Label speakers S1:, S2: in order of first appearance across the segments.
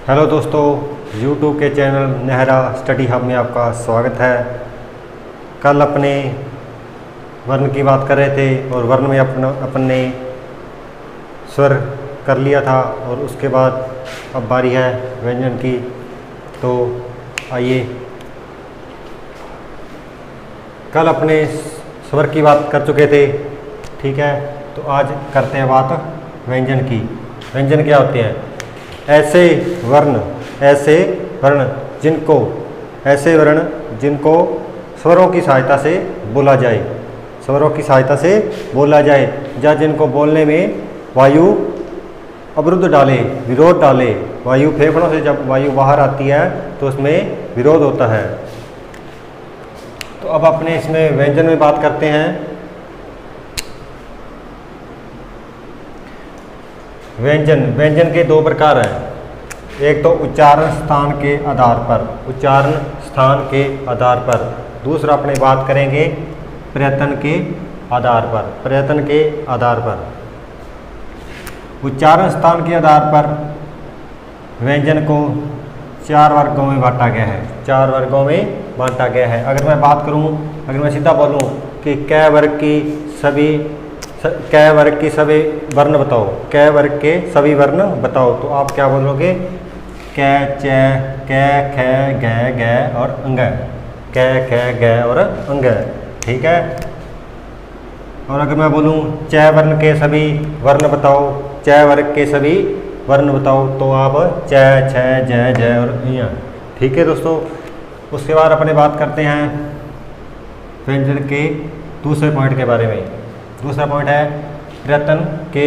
S1: Hello दोस्तों, YouTube के channel Nehra study hub में आपका स्वागत है। कल अपने वर्ण की बात कर रहे थे और वर्ण में अपन ने स्वर कर लिया था और उसके बाद अब बारी है व्यंजन की। तो आइए, कल अपने स्वर की बात कर चुके थे, ठीक है। तो आज करते हैं बात व्यंजन की। व्यंजन क्या होते हैं? ऐसे वर्ण जिनको स्वरों की सहायता से बोला जाए, या जिनको बोलने में वायु अवरुद्ध डाले, विरोध डाले। वायु फेफड़ों से जब वायु बाहर आती है तो उसमें विरोध होता है। तो अब अपने इसमें व्यंजन में बात करते हैं। व्यंजन के दो प्रकार हैं। एक तो उच्चारण स्थान के आधार पर, दूसरा अपने बात करेंगे प्रयत्न के आधार पर। उच्चारण स्थान के आधार पर व्यंजन को चार वर्गों में बांटा गया है। अगर मैं बात करूं, अगर मैं सीधा बोलूं कि क वर्ग के सभी वर्ण बताओ, तो आप क्या बोलोगे? क, च, क, ख, ग, और अंग। ठीक है। और अगर मैं बोलूं च वर्ग के सभी वर्ण बताओ, तो आप च, छ, ज, और ञ। ठीक है दोस्तों। उसके बाद अपने बात करते हैं व्यंजन के दूसरे पॉइंट के बारे में। दूसरा पॉइंट है प्रयत्न के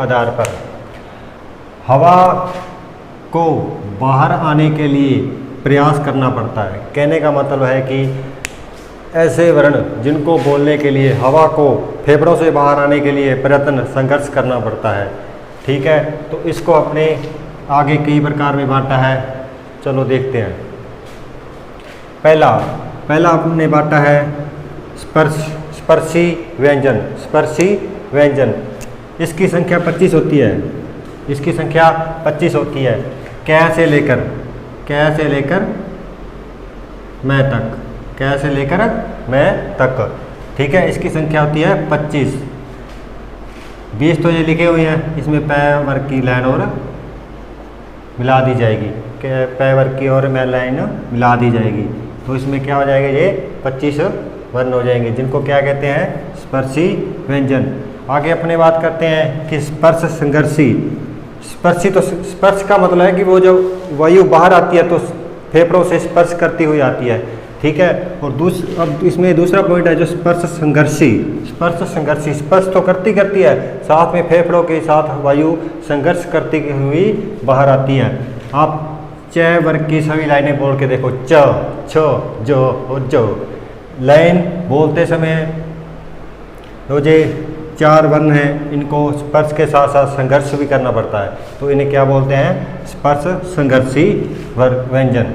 S1: आधार पर। हवा को बाहर आने के लिए प्रयास करना पड़ता है। कहने का मतलब है कि ऐसे वर्ण जिनको बोलने के लिए हवा को फेफड़ों से बाहर आने के लिए संघर्ष करना पड़ता है। ठीक है। तो इसको अपने आगे कई प्रकार में बांटा है। चलो देखते हैं। पहला हमने बांटा है स्पर्शी व्यंजन। इसकी संख्या 25 होती है। क से लेकर मैं तक। ठीक है। इसकी संख्या होती है 25। 20 तो ये लिखे हुए हैं, इसमें पै वर्ग की लाइन और मिला दी जाएगी। पै वर्ग की और मैं लाइन मिला दी जाएगी, तो इसमें क्या हो जाएगा? ये 25 वर्ण हो जाएंगे, जिनको क्या कहते हैं? स्पर्शी व्यंजन। आगे अपने बात करते हैं कि स्पर्श संघर्षी। स्पर्श का मतलब है कि वो जब वायु बाहर आती है तो फेफड़ों से स्पर्श करती हुई आती है। ठीक है। और अब इसमें दूसरा पॉइंट है जो स्पर्श संघर्षी। स्पर्श तो करती है, साथ में फेफड़ों के साथ वायु संघर्ष करती हुई बाहर आती है। आप च वर्ग की सभी लाइनें बोल के देखो, च, छ, जो और जो। लाइन बोलते समय जो ये चार वर्ण हैं, इनको स्पर्श के साथ साथ संघर्ष भी करना पड़ता है, तो इन्हें क्या बोलते हैं? स्पर्श संघर्षी व्यंजन।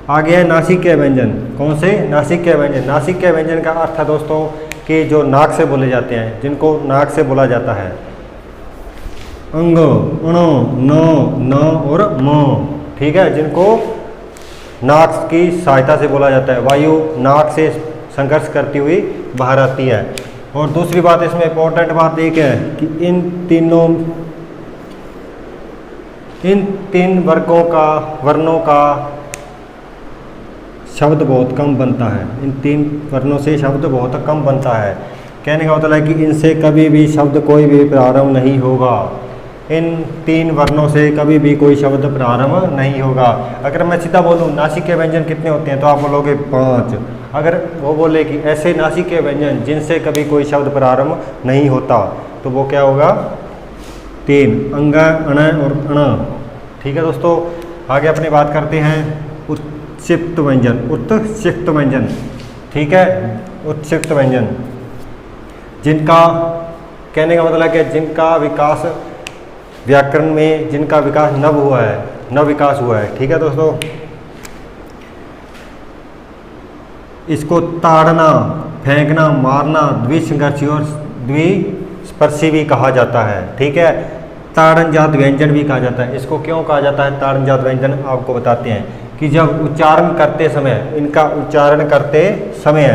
S1: आगे है नासिक्य व्यंजन। कौन से? नासिक्य व्यंजन। नासिक्य व्यंजन का अर्थ है दोस्तों कि जो नाक से बोले जाते हैं, जिनको नाक से बोला जाता है। अंग, अणो, न और म। ठीक है। जिनको नाक की सहायता से बोला जाता है। वायु नाक से संघर्ष करती हुई बाहर आती है। और दूसरी बात, इसमें इंपॉर्टेंट बात एक है कि इन तीन वर्णों का शब्द बहुत कम बनता है। इन तीन वर्णों से शब्द बहुत कम बनता है। कहने का मतलब है कि इनसे कभी भी शब्द कोई भी प्रारंभ नहीं होगा। इन तीन वर्णों से कभी भी कोई शब्द प्रारंभ नहीं होगा। अगर मैं सीधा बोलूँ नासिक्य व्यंजन कितने होते हैं, तो आप बोलोगे 5। अगर वो बोले कि ऐसे नासिक्य व्यंजन जिनसे कभी कोई शब्द प्रारंभ नहीं होता, तो वो क्या होगा? 3। अंग, अण और अण। ठीक है दोस्तों। आगे अपनी बात करते हैं उत्क्षिप्त व्यंजन। ठीक है। उत्क्षिप्त व्यंजन, जिनका कहने का मतलब है कि जिनका विकास व्याकरण में नव विकास हुआ है। ठीक है दोस्तों। इसको ताड़ना, फेंकना, मारना, द्विसंघर्षी और द्विस्पर्शी भी कहा जाता है। ठीक है। ताड़नजात व्यंजन भी कहा जाता है। इसको क्यों कहा जाता है ताड़नजात व्यंजन, आपको बताते हैं कि जब उच्चारण करते समय, इनका उच्चारण करते समय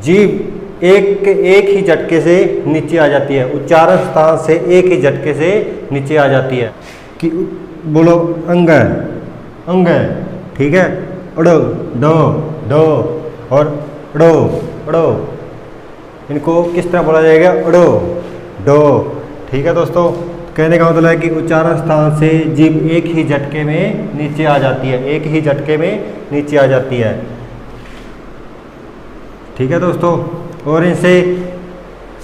S1: जीभ एक ही झटके से नीचे आ जाती है, उच्चारण स्थान से एक ही झटके से नीचे आ जाती है। कि बोलो अंग अंग, ठीक है, अड़ो डो डो और अड़ो अड़ो, इनको किस तरह बोला जाएगा, अड़ो डो, ठीक है दोस्तों। कहने का मतलब है कि उच्चारण स्थान से जीभ एक ही झटके में नीचे आ जाती है, एक ही झटके में नीचे आ जाती है, ठीक है दोस्तों। और इनसे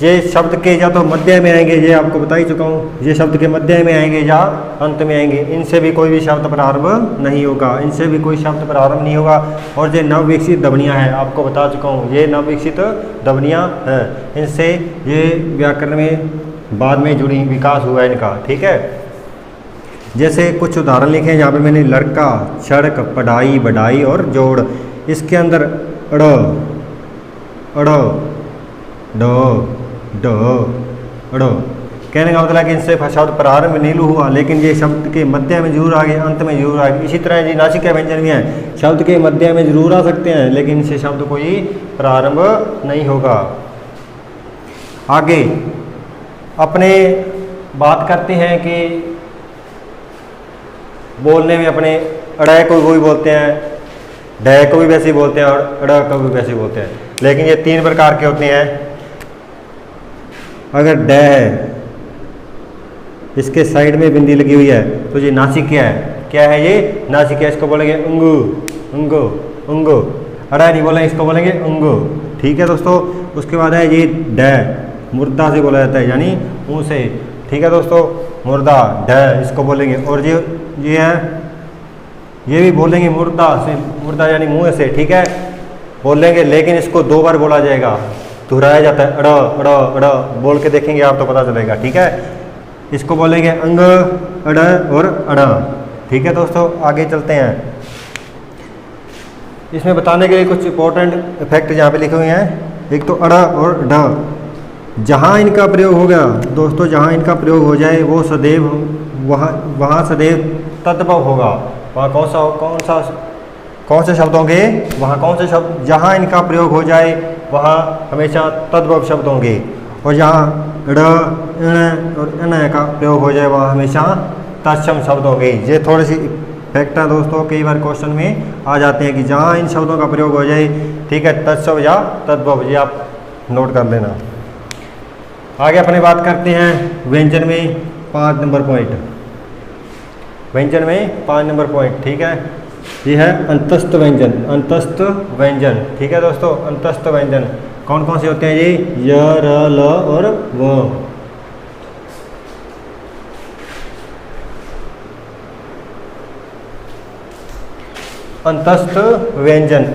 S1: ये शब्द के या तो मध्य में आएंगे, ये आपको बता ही चुका हूँ, ये शब्द के मध्य में आएंगे या अंत में आएंगे, इनसे भी कोई भी शब्द प्रारंभ नहीं होगा, इनसे भी कोई शब्द प्रारंभ नहीं होगा। और ये नवविकसित ध्वनियाँ हैं, आपको बता चुका हूँ, ये नवविकसित ध्वनियाँ हैं, इनसे ये व्याकरण में बाद में जुड़ी विकास हुआ है इनका, ठीक है। जैसे कुछ उदाहरण लिखे हैं यहाँ पे मैंने, लड़का, सड़क, पढ़ाई, बढ़ाई और जोड़। इसके अंदर अड़ अड़ो डो डो अड़ो, कहने का मतलब है कि इनसे शब्द प्रारंभ नहीं हुआ, लेकिन ये शब्द के मध्य में जरूर आ गए, अंत में जरूर आ गए। इसी तरह जी नासिका व्यंजन भी हैं, शब्द के मध्य में जरूर आ सकते हैं, लेकिन इनसे शब्द कोई प्रारंभ नहीं होगा। आगे अपने बात करते हैं कि बोलने में अपने अड़य को भी बोलते हैं, डय को भी वैसे ही बोलते हैं और अड़ को भी वैसे ही बोलते हैं, लेकिन ये तीन प्रकार के होते हैं। अगर ड है, इसके साइड में बिंदी लगी हुई है, तो ये नासिका है, क्या है ये नासिका, इसको बोलेंगे अंगु अंगो अंगो, अड़ा नहीं बोलेंगे, इसको बोलेंगे अंगो, ठीक है दोस्तों। उसके बाद है ये ड, मुर्दा से बोला जाता है, यानी मुंह से, ठीक है दोस्तों, मुर्दा ड इसको बोलेंगे। और ये है, ये भी बोलेंगे मुर्दा से, मुर्दा यानी मुंह से, ठीक है, बोलेंगे, लेकिन इसको दो बार बोला जाएगा, दोहराया जाता है, अड़ अड़ अड़, बोल के देखेंगे आप तो पता चलेगा, ठीक है। इसको बोलेंगे अंग, अड़ और अड़, ठीक है दोस्तों। आगे चलते हैं, इसमें बताने के लिए कुछ इंपॉर्टेंट इफेक्ट यहाँ पे लिखे हुए हैं। एक तो अड़ और ड, जहाँ इनका प्रयोग होगा दोस्तों, जहाँ इनका प्रयोग हो जाए वो सदैव वहाँ सदैव तद्भव होगा। वहाँ कौन से शब्द होंगे, वहाँ कौन से शब्द, जहाँ इनका प्रयोग हो जाए वहाँ हमेशा तद्भव शब्द होंगे, और जहाँ ड़ ण और ण का प्रयोग हो जाए वहाँ हमेशा तत्सम शब्द होंगे। ये थोड़ी सी फैक्ट है दोस्तों, कई बार क्वेश्चन में आ जाते हैं कि जहाँ इन शब्दों का प्रयोग हो जाए, ठीक है, तत्सम या तद्भव, ये आप नोट कर लेना। आगे अपने बात करते हैं व्यंजन में 5 नंबर पॉइंट, व्यंजन में 5 नंबर पॉइंट, ठीक है। ये है अंतस्थ व्यंजन, अंतस्थ व्यंजन, ठीक है दोस्तों। अंतस्थ व्यंजन कौन कौन से होते हैं, ये य र ल और व। अंतस्थ व्यंजन,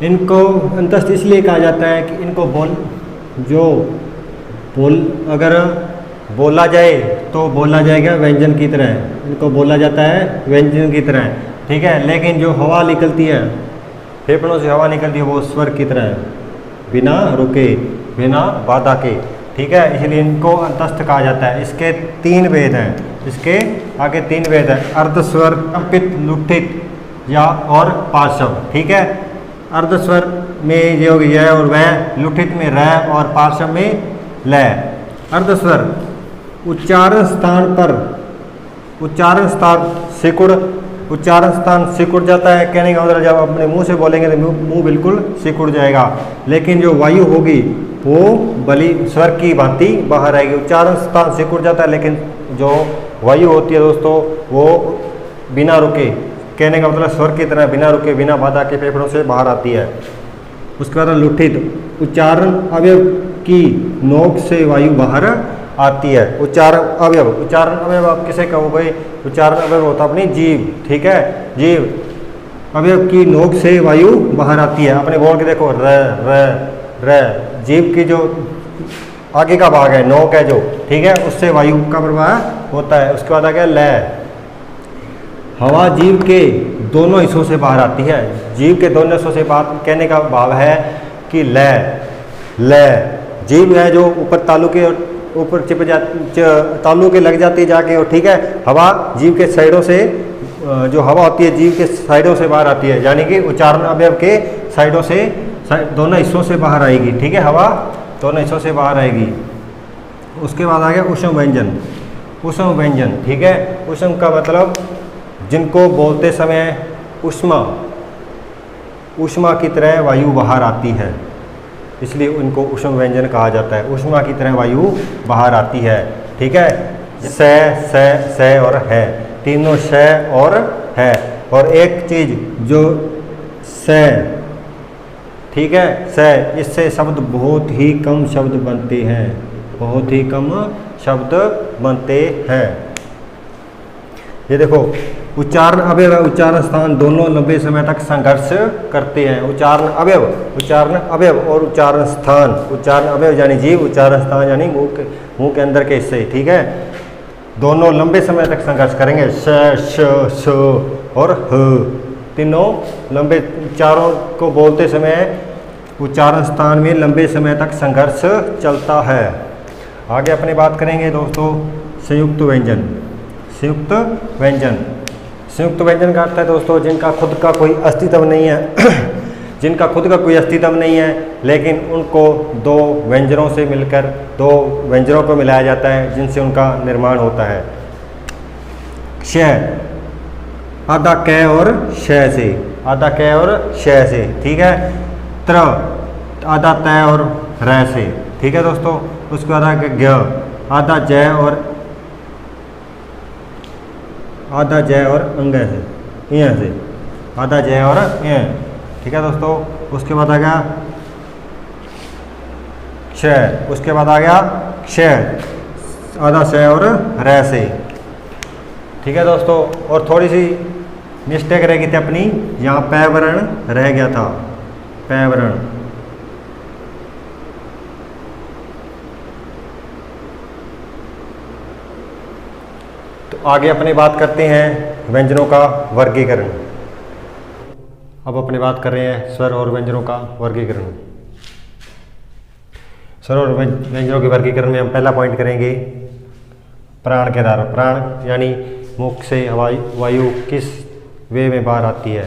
S1: इनको अंतस्थ इसलिए कहा जाता है कि इनको अगर बोला जाए तो बोला जाएगा व्यंजन की तरह, इनको बोला जाता है व्यंजन की तरह, ठीक है। लेकिन जो हवा निकलती है, फेफड़ों से हवा निकलती है, वो स्वर की तरह है, बिना रुके, बिना बाधा के, ठीक है। इसलिए इनको अंतस्थ कहा जाता है। इसके 3 भेद हैं, इसके आगे 3 भेद हैं, अर्धस्वर, कंपित, लुठित या और पार्श्व, ठीक है। अर्धस्वर में ये हो गया है और वह, लुठित में र और पार्श्व में ल। अर्धस्वर उच्चारण स्थान पर, उच्चारण स्थान सिकुड़, उच्चारण स्थान सिकुड़ जाता है, कहने का मतलब जब अपने मुंह से बोलेंगे तो मुंह बिल्कुल सिकुड़ जाएगा, लेकिन जो वायु होगी वो बली स्वर की भांति बाहर आएगी। उच्चारण स्थान सिकुड़ जाता है, लेकिन जो वायु होती है दोस्तों वो बिना रुके, कहने का मतलब स्वर की तरह बिना रुके, बिना बाधा के फेफड़ों से बाहर आती है। उसके बाद लुठित, उच्चारण अवयव की नोक से वायु बाहर आती है। उच्चारण अवयव, उच्चारण अवयव आप किसे कहोगे, उच्चारण अवयव होता है अपनी जीभ, ठीक है। जीभ अवयव की नोक से वायु बाहर आती है। अपने बोल के देखो, र र र, जीभ की जो आगे का भाग है, नोक है जो, ठीक है, उससे वायु का प्रवाह होता है। उसके बाद आ गया ल, हवा जीभ के दोनों हिस्सों से बाहर आती है। जीभ के दोनों हिस्सों से बाहर, कहने का भाव है कि ल जीभ है जो ऊपर तालु के ऊपर चिप जा तालू के लग जाती है जाके, और ठीक है हवा जीभ के साइडों से जो हवा होती है जीभ के साइडों से बाहर आती है, यानी कि उच्चारण अवयव के साइडों से दोनों हिस्सों से बाहर आएगी, ठीक है, हवा दोनों हिस्सों से बाहर आएगी। उसके बाद आ गया ऊष्म व्यंजन। ऊष्म व्यंजन, ठीक है, ऊष्म का मतलब जिनको बोलते समय ऊष्मा की तरह वायु बाहर आती है, इसलिए उनको ऊष्म व्यंजन कहा जाता है। ऊष्मा की तरह वायु बाहर आती है, ठीक है। स और है, तीनों स और है। और एक चीज जो स, ठीक है, स, इससे शब्द बहुत ही कम शब्द बनते हैं, बहुत ही कम शब्द बनते हैं। ये देखो उच्चारण अवयव और उच्चारण स्थान दोनों लंबे समय तक संघर्ष करते हैं। उच्चारण अवयव और उच्चारण स्थान, उच्चारण अवयव यानी जीभ, उच्चारण स्थान यानी मुंह के अंदर के हिस्से, ठीक है, दोनों लंबे समय तक संघर्ष करेंगे। श और ह, तीनों लंबे, चारों को बोलते समय उच्चारण स्थान में लंबे समय तक संघर्ष चलता है। आगे अपनी बात करेंगे दोस्तों संयुक्त व्यंजन। संयुक्त व्यंजन, संयुक्त व्यंजन का अर्थ है दोस्तों जिनका खुद का कोई अस्तित्व नहीं है जिनका खुद का कोई अस्तित्व नहीं है, लेकिन उनको दो व्यंजनों से मिलकर, दो व्यंजनों को मिलाया जाता है जिनसे उनका निर्माण होता है। क्ष, आधा क और श से, आधा क और श से, ठीक है। त्र, आधा त और र से, ठीक है दोस्तों। उसके बाद आगे ज्ञ, आधा ज और अंग से, यहाँ से, आधा ज और यहाँ, ठीक है दोस्तों। उसके बाद आ गया क्ष, उसके बाद आ गया क्ष, आधा श और र से, ठीक है दोस्तों। और थोड़ी सी मिस्टेक रह गई थी अपनी, यहाँ पै वर्ण रह गया था, पै वर्ण। तो आगे अपनी बात करते हैं व्यंजनों का वर्गीकरण। अब अपनी बात कर रहे हैं स्वर और व्यंजनों का वर्गीकरण। स्वर और व्यंजनों के वर्गीकरण में हम पहला पॉइंट करेंगे प्राण के आधार। प्राण यानी मुख से वायु किस वे में बाहर आती है,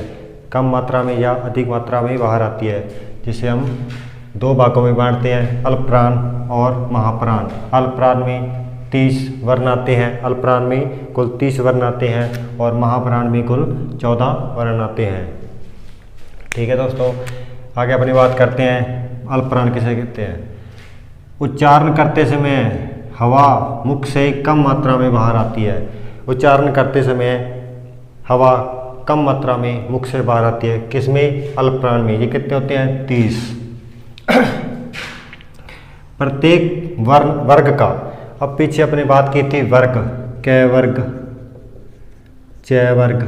S1: कम मात्रा में या अधिक मात्रा में बाहर आती है, जिसे हम दो भागों में बांटते हैं, अल्पप्राण और महाप्राण। अल्पप्राण में 30 वर्ण आते हैं, अल्पप्राण में कुल 30 वर्ण आते हैं और महाप्राण में कुल 14 वर्ण आते हैं, ठीक है दोस्तों। आगे अपनी बात करते हैं अल्पप्राण किसे कहते हैं। उच्चारण करते समय हवा मुख से कम मात्रा में बाहर आती है। उच्चारण करते समय हवा कम मात्रा में मुख से बाहर आती है, किसमें, अल्पप्राण में। ये कितने होते हैं, 30। प्रत्येक वर्ग का, अब पीछे अपने बात की थी वर्ग, क वर्ग, च वर्ग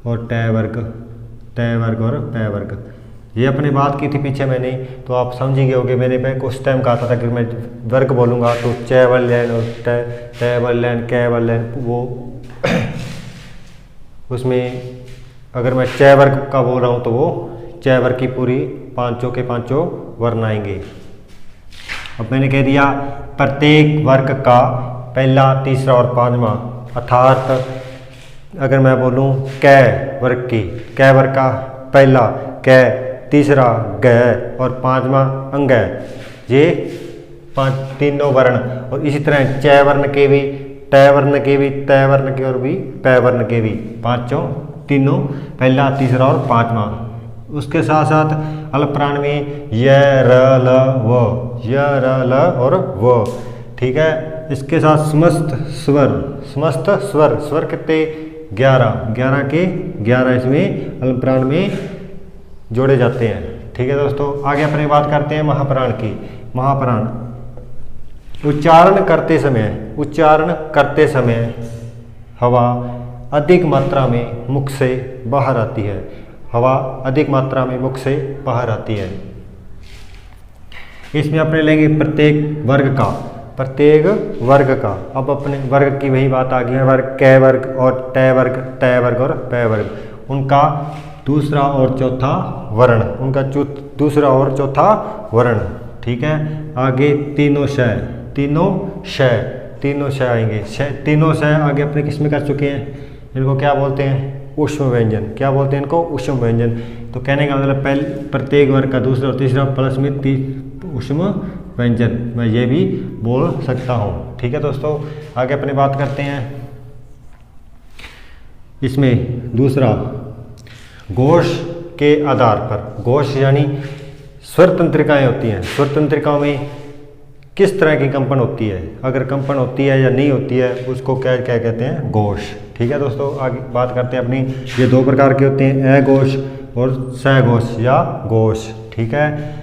S1: और ट वर्ग, त वर्ग और प वर्ग, ये अपनी बात की थी पीछे मैंने, तो आप समझ ही गए होंगे। मैंने कुछ टाइम कहा था कि मैं वर्ग बोलूँगा तो च वर्ग और त वर्ग क वर्ग, वो उसमें अगर मैं च वर्ग का बोल रहा हूँ तो वो च वर्ग की पूरी पांचों के पांचों वर्ण आएंगे। अब मैंने कह दिया प्रत्येक वर्ग का पहला, तीसरा और पांचवा, अर्थात अगर मैं बोलूं क वर्ग की, क वर्ग का पहला क, तीसरा ग और पांचवा अंग, ये तीनों वर्ण। और इसी तरह च वर्ण के भी, ट वर्ण के भी, त वर्ण के और भी, प वर्ण के भी, पांचों, तीनों, पहला, तीसरा और पांचवा। उसके साथ साथ अल्पप्राण में य, र, ल, व, य, र, ल और व, ठीक है। इसके साथ समस्त स्वर, स्वर कितने, 11 के 11 इसमें अल्पप्राण में जोड़े जाते हैं, ठीक है दोस्तों। आगे अपनी बात करते हैं महाप्राण की। महाप्राण उच्चारण करते समय हवा अधिक मात्रा में मुख से बाहर आती है, हवा अधिक मात्रा में मुख से बाहर आती है। इसमें अपने लेंगे प्रत्येक वर्ग का। अब अपने वर्ग की वही बात आ गई है, वर्ग क वर्ग और ट वर्ग और प वर्ग, उनका दूसरा और चौथा वर्ण, ठीक है। आगे तीनों तीनों श आएंगे। तीनों श आगे अपने किस में कर चुके हैं, इनको क्या बोलते हैं, ऊष्म व्यंजन। क्या बोलते हैं इनको, ऊष्म व्यंजन। तो कहने का मतलब पहले प्रत्येक वर्ग का दूसरा और तीसरा प्लस में ऊष्म व्यंजन, मैं ये भी बोल सकता हूँ। ठीक है दोस्तों, आगे अपने बात करते हैं इसमें दूसरा, घोष के आधार पर। घोष यानी स्वर तंत्रिकाएँ होती हैं। स्वर तंत्रिकाओं में किस तरह की कंपन होती है, अगर कंपन होती है या नहीं होती है, उसको क्या क्या कहते हैं, घोष। ठीक है दोस्तों, आगे बात करते हैं अपनी। ये दो प्रकार के होते हैं, अघोष और सघोष या घोष। ठीक है,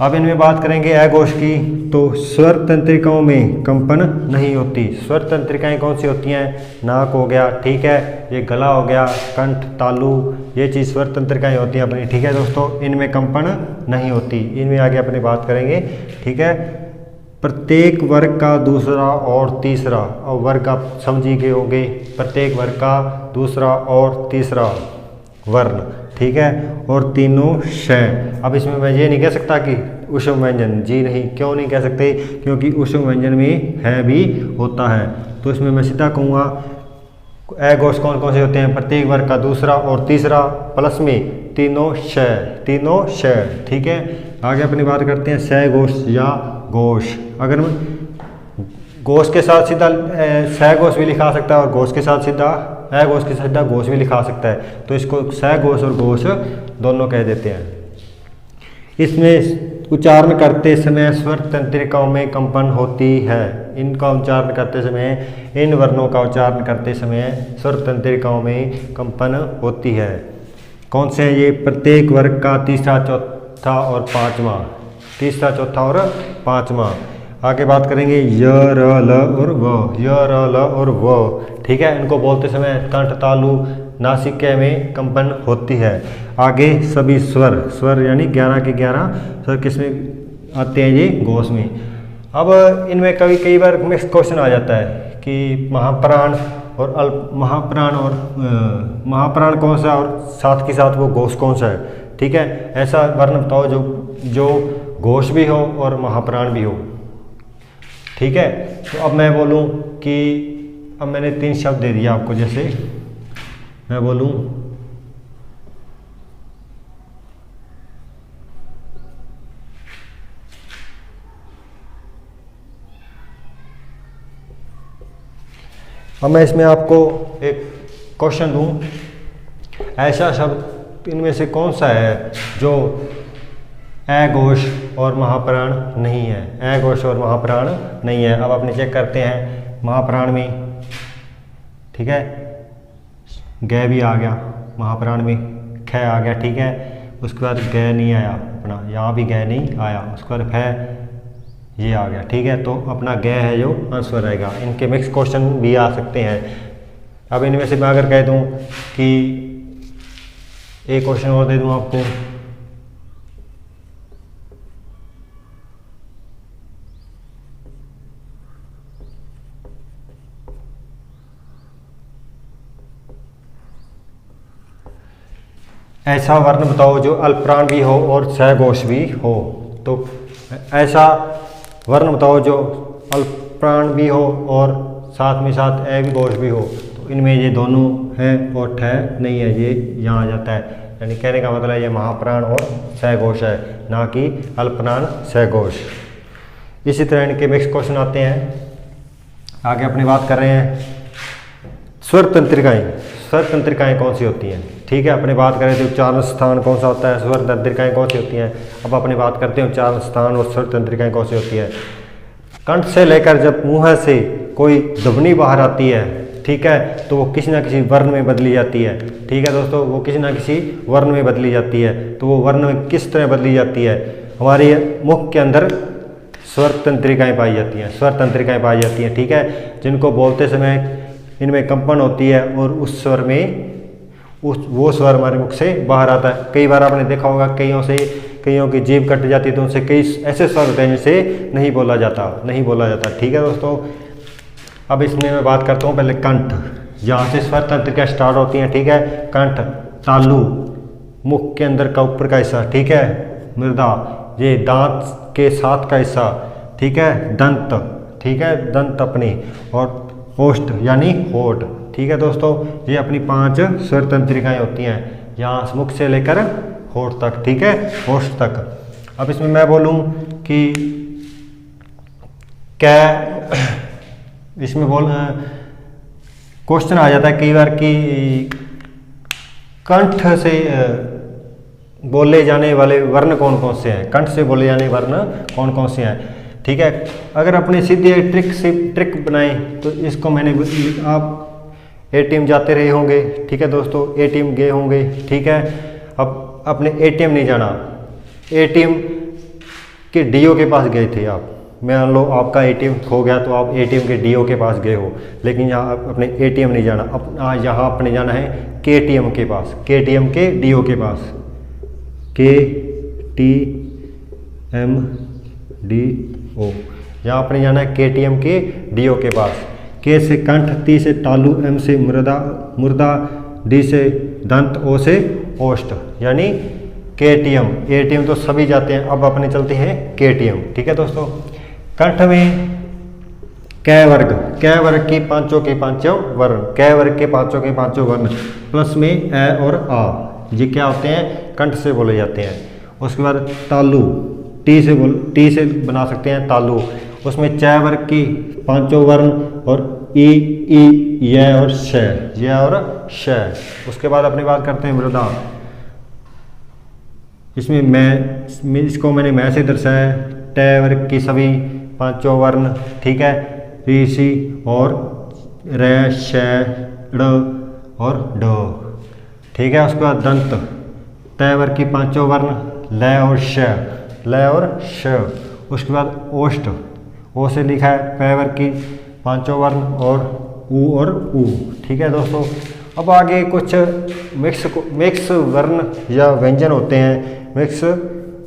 S1: अब इनमें बात करेंगे अघोष की। तो स्वर तंत्रिकाओं में कंपन नहीं होती। स्वर तंत्रिकाएं कौन सी होती हैं, नाक हो गया, ठीक है, ये गला हो गया, कंठ, तालु, ये चीज़ स्वर तंत्रिकाएं होती हैं अपनी। ठीक है दोस्तों, इनमें कंपन नहीं होती। इनमें आगे अपनी बात करेंगे। ठीक है, प्रत्येक वर्ग का दूसरा और तीसरा, और वर्ग आप समझी गए होंगे, प्रत्येक वर्ग का दूसरा और तीसरा वर्ण। ठीक है, और तीनों श। अब इसमें मैं ये नहीं कह सकता कि ऊष्म व्यंजन, जी नहीं, क्यों नहीं कह सकते, क्योंकि ऊष्म व्यंजन में है भी होता है। तो इसमें मैं सीधा कहूँगा अघोष कौन कौन से होते हैं, प्रत्येक वर्ग का दूसरा और तीसरा प्लस में तीनों श। ठीक है, आगे अपनी बात करते हैं सघोष या घोष। अगर घोष के साथ सीधा सघोष भी लिखा सकता है और घोष के साथ सीधा अघोष के साथ सीधा घोष भी लिखा सकता है। तो इसको सघोष और घोष दोनों कह देते हैं। इसमें उच्चारण करते समय स्वर तंत्रिकाओं में कंपन होती है। इनका उच्चारण करते समय, इन वर्णों का उच्चारण करते समय स्वर तंत्रिकाओं में कंपन होती है। कौन से हैं ये, प्रत्येक वर्ग का तीसरा, चौथा और पांचवा। तीसरा, चौथा और पांचवा। आगे बात करेंगे य, र, ल और व। य, र, ल और व। ठीक है, इनको बोलते समय कंठ, तालु, नासिका में कंपन होती है। आगे सभी स्वर यानी 11 के 11 स्वर किसमें आते हैं, ये घोष में। अब इनमें कई बार मिक्स क्वेश्चन आ जाता है कि महाप्राण और महाप्राण कौन सा और साथ के साथ वो घोष कौन सा है। ठीक है, ऐसा वर्ण बताओ जो घोष भी हो और महाप्राण भी हो। ठीक है, तो अब मैं बोलूं कि अब मैंने 3 शब्द दे दिया आपको, जैसे मैं बोलूं अब मैं इसमें आपको एक क्वेश्चन दूं, ऐसा शब्द इनमें से कौन सा है जो अघोष और महाप्राण नहीं है। अघोष और महाप्राण नहीं है। अब अपने चेक करते हैं महाप्राण में। ठीक है, ग भी आ गया महाप्राण में, ख आ गया। ठीक है, उसके बाद ग नहीं आया अपना, यहाँ भी ग नहीं आया, उसके बाद फ ये आ गया। ठीक है, तो अपना ग है जो आंसर रहेगा। इनके मिक्स क्वेश्चन भी आ सकते हैं। अब इनमें से मैं अगर कह दूं कि एक क्वेश्चन और दे दूं आपको, ऐसा वर्ण बताओ जो अल्पप्राण भी हो और सघोष भी हो। तो ऐसा वर्ण बताओ जो अल्पप्राण भी हो और साथ में साथ अघोष भी हो। तो इनमें ये दोनों हैं और ठ नहीं है, ये यहाँ आ जाता है। यानी कहने का मतलब ये महाप्राण और सघोष है, ना कि अल्पप्राण सघोष। इसी तरह इनके मिक्स क्वेश्चन आते हैं। आगे अपनी बात कर रहे हैं स्वर तंत्रिकाएं। स्वर तंत्रिकाएं कौन सी होती हैं। ठीक है, अपने बात करें तो उच्चारण स्थान कौन सा होता है, स्वर तंत्रिकाएं कौन सी होती हैं। अब अपनी बात करते हैं उच्चारण स्थान और स्वर तंत्रिकाएं कौन सी होती है। कंठ से लेकर जब मुंह से कोई ध्वनि बाहर आती है, ठीक है, तो वो किसी ना किसी वर्ण में बदली जाती है। ठीक है दोस्तों, वो किसी ना किसी वर्ण में बदली जाती है। तो वो वर्ण में किस तरह बदली जाती है, हमारे मुख के अंदर स्वर तंत्रिकाएं पाई जाती हैं। स्वर तंत्रिकाएं पाई जाती हैं, ठीक है, जिनको बोलते समय इनमें कंपन होती है और उस स्वर में वो स्वर हमारे मुख से बाहर आता है। कई बार आपने देखा होगा कईयों की जीभ कट जाती है, तो उनसे कई ऐसे स्वर होते हैं जिनसे नहीं बोला जाता। ठीक है दोस्तों, अब इसमें मैं बात करता हूँ पहले कंठ, जहाँ से स्वर तंत्रिका स्टार्ट होती हैं। ठीक है, कंठ, तालु, मुख के अंदर का ऊपर का हिस्सा, ठीक है, मृदा, ये दांत के साथ का हिस्सा, ठीक है, दंत, ठीक है, दंत अपनी, और ओष्ठ यानी होठ। ठीक है दोस्तों, ये अपनी 5 स्वर तंत्रिकाएं होती हैं, यहाँ मुख से लेकर होठ तक, ठीक है, ओष्ठ तक। अब इसमें मैं बोलूँ कि क्या, इसमें क्वेश्चन आ जाता है कई बार कि कंठ से बोले जाने वाले वर्ण कौन कौन से हैं, कंठ से बोले जाने वर्ण कौन कौन से हैं। ठीक है, अगर अपने सीधे ट्रिक बनाएं तो इसको मैंने, आप ए टीम जाते रहे होंगे, ठीक है दोस्तों, ए टीम गए होंगे, ठीक है। अब अपने ए टीम नहीं जाना, ए टीम के डीओ के पास गए थे आप, मान लो आपका एटीएम खो गया तो आप एटीएम के डीओ के पास गए हो, लेकिन यहाँ अपने एटीएम नहीं जाना, यहाँ अपने जाना है केटीएम के पास, केटीएम के डीओ के पास, KTM DO, यहाँ अपने जाना है केटीएम के डीओ के पास। के से कंठ, टी से तालु, एम से मुर्दा, डी से दंत, ओ से ओष्ठ, यानी केटीएम। एटीएम तो सभी जाते हैं, अब अपने चलते हैं केटीएम। ठीक है दोस्तों, कंठ में कै वर्ग की पांचों के पांचों वर्ण, कै वर्ग के पांचों के पांचों वर्ण, प्लस में ए और आ, ये क्या होते हैं, कंठ से बोले जाते हैं। उसके बाद तालु, टी से बना सकते हैं तालु, उसमें च वर्ग की पांचों वर्ण, और ई य और श। उसके बाद अपनी बात करते हैं मृदा, इसमें इसको मैंने मैं से दर्शाया, ट वर्ग की सभी पांचों वर्ण, ठीक है, ऋषि और र, श, ड़ और ड, ठीक है। उसके बाद दंत, त वर्ग की पांचों वर्ण, ल और श। उसके बाद ओष्ठ, ओ से लिखा है प वर्ग की पांचों वर्ण, और उ, ठीक है दोस्तों। अब आगे कुछ मिक्स वर्ण या व्यंजन होते हैं, मिक्स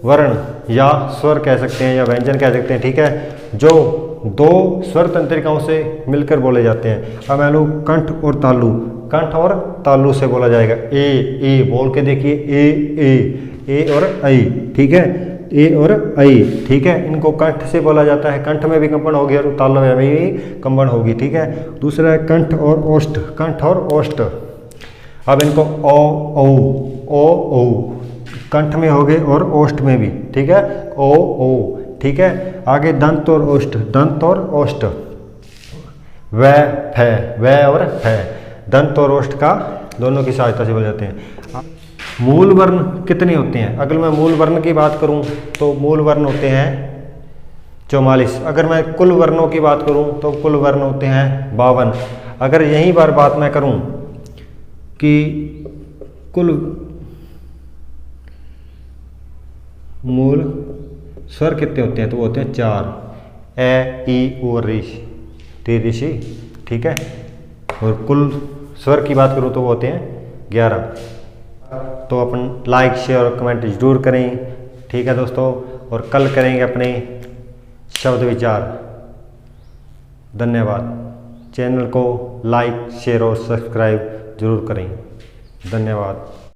S1: वर्ण या स्वर कह सकते हैं या व्यंजन कह सकते हैं, ठीक है, जो दो स्वर तंत्रिकाओं से मिलकर बोले जाते हैं। अब मान लो कंठ और तालु, कंठ और तालु से बोला जाएगा, ए बोल के देखिए, ए और ऐ, ठीक है, ए और ऐ, ठीक है, इनको कंठ से बोला जाता है, कंठ में भी कंपन होगी और तालु में भी कंपन होगी, ठीक है। दूसरा है कंठ और ओष्ठ, कंठ और ओष्ठ। अब इनको ओ कंठ में हो गए और ओष्ठ में भी, ठीक है, ओ, ठीक है। आगे दंत और ओष्ठ, व और फ, दंत और ओष्ठ का दोनों की सहायता से बोले जाते हैं। मूल वर्ण कितने होते हैं? अगर मैं मूल वर्ण की बात करूं तो मूल वर्ण होते हैं 44। अगर मैं कुल वर्णों की बात करूं तो कुल वर्ण होते हैं 52। अगर यही बात मैं करूं कि कुल मूल स्वर कितने होते हैं तो वो होते हैं 4, ए, ई, ओ, ऋषि, ठीक है। और कुल स्वर की बात करूं तो वो होते हैं 11। तो अपन लाइक, शेयर और कमेंट जरूर करें, ठीक है दोस्तों। और कल करेंगे अपने शब्द विचार। धन्यवाद। चैनल को लाइक, शेयर और सब्सक्राइब जरूर करें। धन्यवाद।